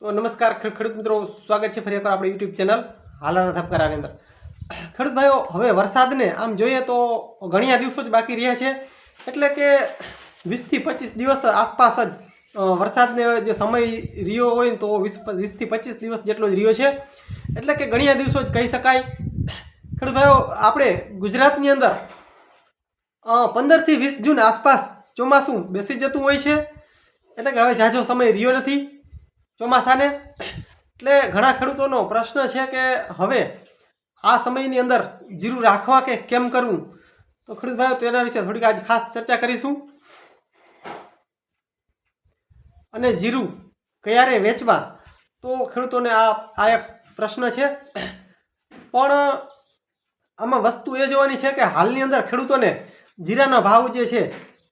તો નમસ્કાર ખેડૂત મિત્રો, સ્વાગત છે ફરી એકવાર આપણી યુટ્યુબ ચેનલ હાલાના ધબકારાની અંદર। ખેડૂત ભાઈઓ, હવે વરસાદને આમ જોઈએ તો ઘણા દિવસો જ બાકી રહ્યા છે, એટલે કે 20 થી 25 દિવસ આસપાસ જ વરસાદને જે સમય રહ્યો હોય ને તો 20 થી 25 દિવસ જેટલો જ રહ્યો છે, એટલે કે ઘણા દિવસો જ કહી શકાય। ખેડૂત ભાઈઓ, આપણે ગુજરાતની અંદર 15 થી 20 જૂન આસપાસ ચોમાસું બેસી જતું હોય છે, એટલે કે હવે ઝાઝો સમય રહ્યો નથી ચોમાસાને। એટલે ઘણા ખેડૂતોનો પ્રશ્ન છે કે હવે આ સમયની અંદર જીરું રાખવા કે કેમ કરવું, તો ખેડૂત ભાઈઓ તેના વિશે થોડીક આજ ખાસ ચર્ચા કરીશું। અને જીરું ક્યારે વેચવા, તો ખેડૂતોને આ એક પ્રશ્ન છે। પણ આમાં વસ્તુ એ જોવાની છે કે હાલની અંદર ખેડૂતોને જીરાનો ભાવ જે છે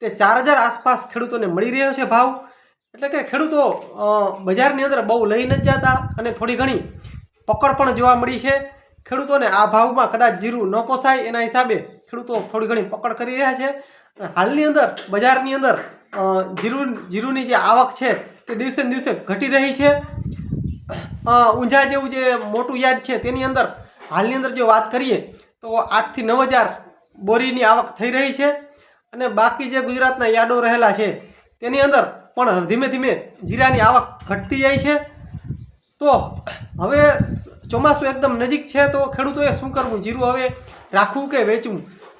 તે 4000 આસપાસ ખેડૂતોને મળી રહ્યો છે ભાવ, એટલે કે ખેડૂતો બજારની અંદર બહુ લઈ નથી જતા અને થોડી ઘણી પકડ પણ જોવા મળી છે। ખેડૂતોને આ ભાવમાં કદાચ જીરું ન પોસાય એના હિસાબે ખેડૂતો થોડી ઘણી પકડ કરી રહ્યા છે। હાલની અંદર બજારની અંદર જીરુની જે આવક છે તે દિવસે ને દિવસે ઘટી રહી છે। ઊંઝા જેવું જે મોટું યાર્ડ છે તેની અંદર હાલની અંદર જો વાત કરીએ તો 8 થી 9000 બોરીની આવક થઈ રહી છે, અને બાકી જે ગુજરાતના યાર્ડો રહેલા છે તેની અંદર પણ ધીમે ધીમે જીરાની આવક ઘટતી જાય છે। તો હવે ચોમાસું એકદમ નજીક છે, તો ખેડૂતોએ શું કરવું, જીરું હવે રાખવું કે વેચવું?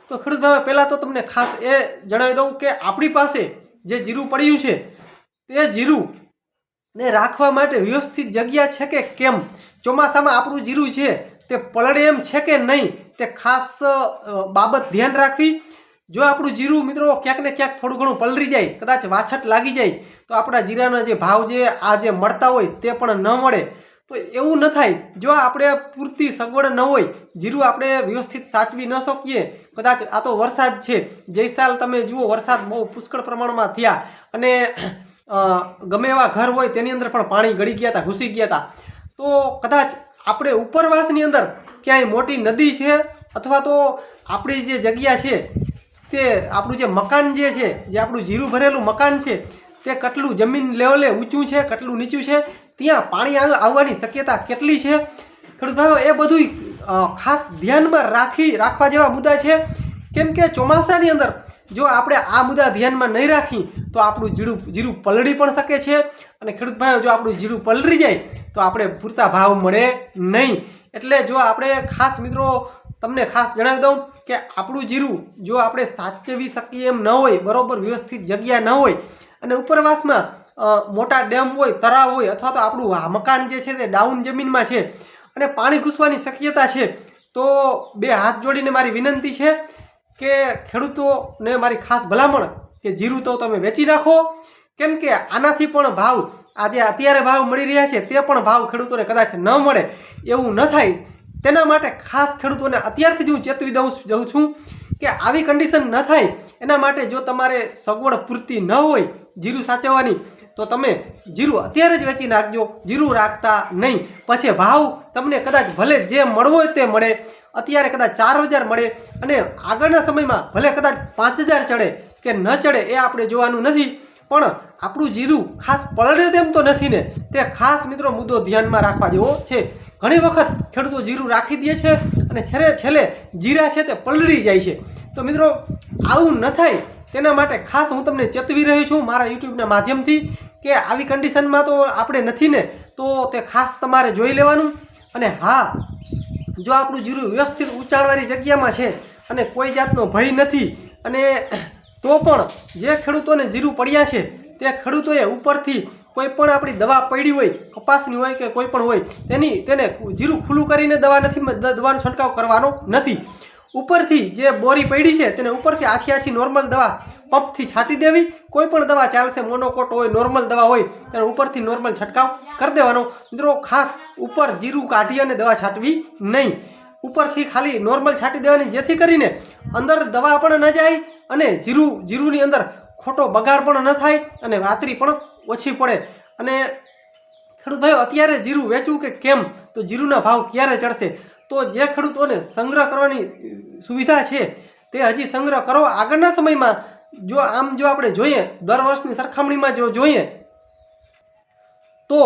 તો ખેડૂત ભાઈ, પહેલાં તો તમને ખાસ એ જણાવી દઉં કે આપણી પાસે જે જીરું પડ્યું છે તે જીરુંને રાખવા માટે વ્યવસ્થિત જગ્યા છે કે કેમ, ચોમાસામાં આપણું જીરું છે તે પલળે એમ છે કે નહીં, તે ખાસ બાબત ધ્યાન રાખવી। જો આપણું જીરું મિત્રો ક્યાંક ને ક્યાંક થોડું ઘણું પલળી જાય, કદાચ વાછટ લાગી જાય, તો આપણા જીરાના જે ભાવ જે આ જે મળતા હોય તે પણ ન મળે। તો એવું ન થાય, જો આપણે પૂરતી સગવડ ન હોય, જીરું આપણે વ્યવસ્થિત સાચવી ન શકીએ, કદાચ આ તો વરસાદ છે, જઈ સાલ તમે જુઓ વરસાદ બહુ પુષ્કળ પ્રમાણમાં થયા અને ગમે એવા ઘર હોય તેની અંદર પણ પાણી ગળી ગયા હતા, ઘૂસી ગયા હતા, તો કદાચ આપણે ઉપરવાસની અંદર ક્યાંય મોટી નદી છે અથવા તો આપણી જે જગ્યા છે તે આપણું જે મકાન જે છે, જે આપણું જીરું ભરેલું મકાન છે તે કેટલું જમીન લેવલે ઊંચું છે, કેટલું નીચું છે, ત્યાં પાણી આવવાની શક્યતા કેટલી છે, ખેડૂત ભાઈઓ એ બધું ખાસ ધ્યાનમાં રાખવા જેવા મુદ્દા છે। કેમ કે ચોમાસાની અંદર જો આપણે આ મુદ્દા ધ્યાનમાં નહીં રાખી તો આપણું જીરું પલળી પણ શકે છે, અને ખેડૂત ભાઈઓ જો આપણું જીરું પલળી જાય તો આપણે પૂરતા ભાવ મળે નહીં। એટલે જો આપણે ખાસ મિત્રો તમને ખાસ જણાવી દઉં કે આપણું જીરું જો આપણે સાચવી શકીએ એમ ન હોય, બરાબર વ્યવસ્થિત જગ્યા ન હોય, અને ઉપરવાસમાં મોટા ડેમ હોય, તળાવ હોય, અથવા તો આપણું મકાન જે છે તે ડાઉન જમીનમાં છે અને પાણી ઘૂસવાની શક્યતા છે, તો બે હાથ જોડીને મારી વિનંતી છે કે ખેડૂતોને મારી ખાસ ભલામણ કે જીરું તો તમે વેચી નાખો। કેમ કે આનાથી પણ ભાવ આજે અત્યારે ભાવ મળી રહ્યા છે તે પણ ભાવ ખેડૂતોને કદાચ ન મળે, એવું ન થાય તેના માટે ખાસ ખેડૂતોને અત્યારથી જ હું ચેતવી દઉં છું કે આવી કન્ડિશન ન થાય એના માટે જો તમારે સગવડ પૂરતી ન હોય જીરું સાચવવાની, તો તમે જીરું અત્યારે જ વેચી નાખજો, જીરું રાખતા નહીં। પછી ભાવ તમને કદાચ ભલે જે મળવો હોય તે મળે, અત્યારે કદાચ 4000 મળે અને આગળના સમયમાં ભલે કદાચ 5000 ચડે કે ન ચડે એ આપણે જોવાનું નથી, પણ આપણું જીરું ખાસ પલળે તેમ તો નથી ને, તે ખાસ મિત્રો મુદ્દો ધ્યાનમાં રાખવા જેવો છે। ઘણી વખત ખેડૂતો જીરું રાખી દે છે અને છેલ્લે જીરા છે તે પલળી જાય છે। તો મિત્રો આવું ન થાય તેના માટે ખાસ હું તમને ચેતવી રહ્યો છું મારા યુટ્યુબના માધ્યમથી કે આવી કન્ડિશનમાં તો આપણે નથી ને, તો તે ખાસ તમારે જોઈ લેવાનું। અને હા, જો આપણું જીરું વ્યવસ્થિત ઊંચાણવાળી જગ્યામાં છે અને કોઈ જાતનો ભય નથી, અને તો પણ જે ખેડૂતોને જીરું પડ્યા છે તે ખેડૂતોએ ઉપરથી કોઈ પણ આપણી દવા પડી હોય, કપાસની હોય કે કોઈ પણ હોય, તેને જીરું ખુલ્લું કરીને દવાનો છંટકાવ કરવાનો નથી। ઉપરથી જે બોરી પડી છે તેને ઉપરથી આછી નોર્મલ દવા પંપથી છાંટી દેવી, કોઈ પણ દવા ચાલશે, મોનોકોટ હોય, નોર્મલ દવા હોય તેને ઉપરથી નોર્મલ છંટકાવ કરી દેવાનો। મિત્રો ખાસ ઉપર જીરું કાઢી અને દવા છાંટવી નહીં, ઉપરથી ખાલી નોર્મલ છાંટી દેવાની, જેથી કરીને અંદર દવા પણ ન જાય અને જીરુંની અંદર ખોટો બગાડ પણ ન થાય અને વાતરી પણ ઓછી પડે। અને ખેડૂત ભાઈઓ, અત્યારે જીરું વેચવું કે કેમ, તો જીરુંના ભાવ ક્યારે ચડશે, તો જે ખેડૂતોને સંગ્રહ કરવાની સુવિધા છે તે હજી સંગ્રહ કરો। આગળના સમયમાં જો આપણે જોઈએ દર વર્ષની સરખામણીમાં જો જોઈએ તો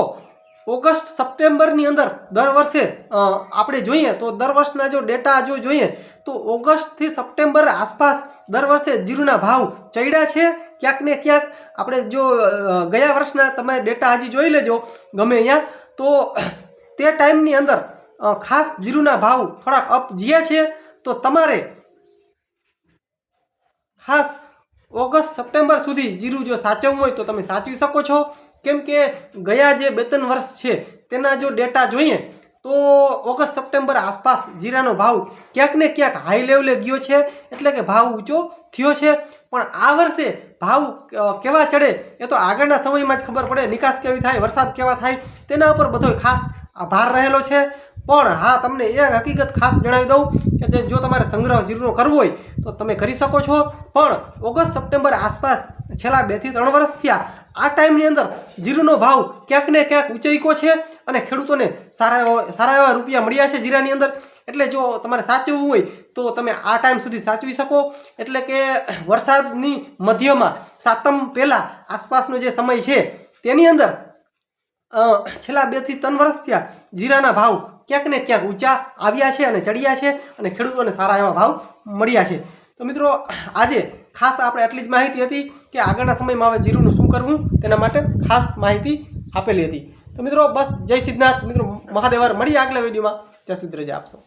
ઓગસ્ટ સપ્ટેમ્બરની અંદર દર વર્ષે આપણે જોઈએ તો દર વર્ષના જો ડેટા જો જોઈએ તો ઓગસ્ટથી સપ્ટેમ્બર આસપાસ દર વર્ષે જીરુના ભાવ ચડ્યા છે ક્યાંક ને ક્યાંક. આપણે જો ગયા વર્ષના તમે ડેટા હજી જોઈ લેજો ગમે અહીંયા તો તે ટાઈમની અંદર ખાસ જીરુના ભાવ થોડાક અપ જ્યાં છે. તો તમારે ખાસ ઓગસ્ટ સપ્ટેમ્બર સુધી જીરું જો સાચવવું હોય તો તમે સાચવી શકો છો. કેમ કે ગયા જે 2-3 વર્ષ છે તેના જો ડેટા જોઈએ તો ઓગસ્ટ સપ્ટેમ્બર આસપાસ જીરાનો ભાવ ક્યાંક ને ક્યાંક હાઈ લેવલે ગયો છે, એટલે કે ભાવ ઊંચો થયો છે. પણ આ વર્ષે ભાવ કેવા ચડે એ તો આગળના સમયમાં જ ખબર પડે. નિકાસ કેવી થાય, વરસાદ કેવા થાય તેના ઉપર બધો ખાસ ભાર રહેલો છે. પણ હા, તમને એ હકીકત ખાસ જણાવી દઉં કે જો તમારે સંગ્રહ જીરુનો કરવો હોય તો તમે કરી શકો છો. પણ ઓગસ્ટ સપ્ટેમ્બર આસપાસ છેલ્લા 2 થી 3 વર્ષ થયા આ ટાઈમની અંદર જીરુનો ભાવ ક્યાંક ને ક્યાંક ઊંચાઈકો છે અને ખેડૂતોને સારા એવા રૂપિયા મળ્યા છે જીરાની અંદર. એટલે જો તમારે સાચવવું હોય તો તમે આ ટાઈમ સુધી સાચવી શકો. એટલે કે વરસાદની મધ્યમાં સાતમ પહેલાં આસપાસનો જે સમય છે તેની અંદર છેલ્લા 2 થી 3 વર્ષ થયા જીરાના ભાવ ક્યાંક ને ક્યાંક ઊંચા આવ્યા છે અને ચડ્યા છે અને ખેડૂતોને સારા એવા ભાવ મળ્યા છે. તો મિત્રો, આજે ખાસ આપણે આટલી જ માહિતી હતી કે આગળના સમયમાં હવે જીરુનું શું કરવું તેના માટે ખાસ માહિતી આપેલી હતી. તો મિત્રો બસ, જય સિદ્ધનાથ. મિત્રો મહાદેવર, મળીએ આગલા વિડીયોમાં. ત્યાં સુધી રજા આપશો.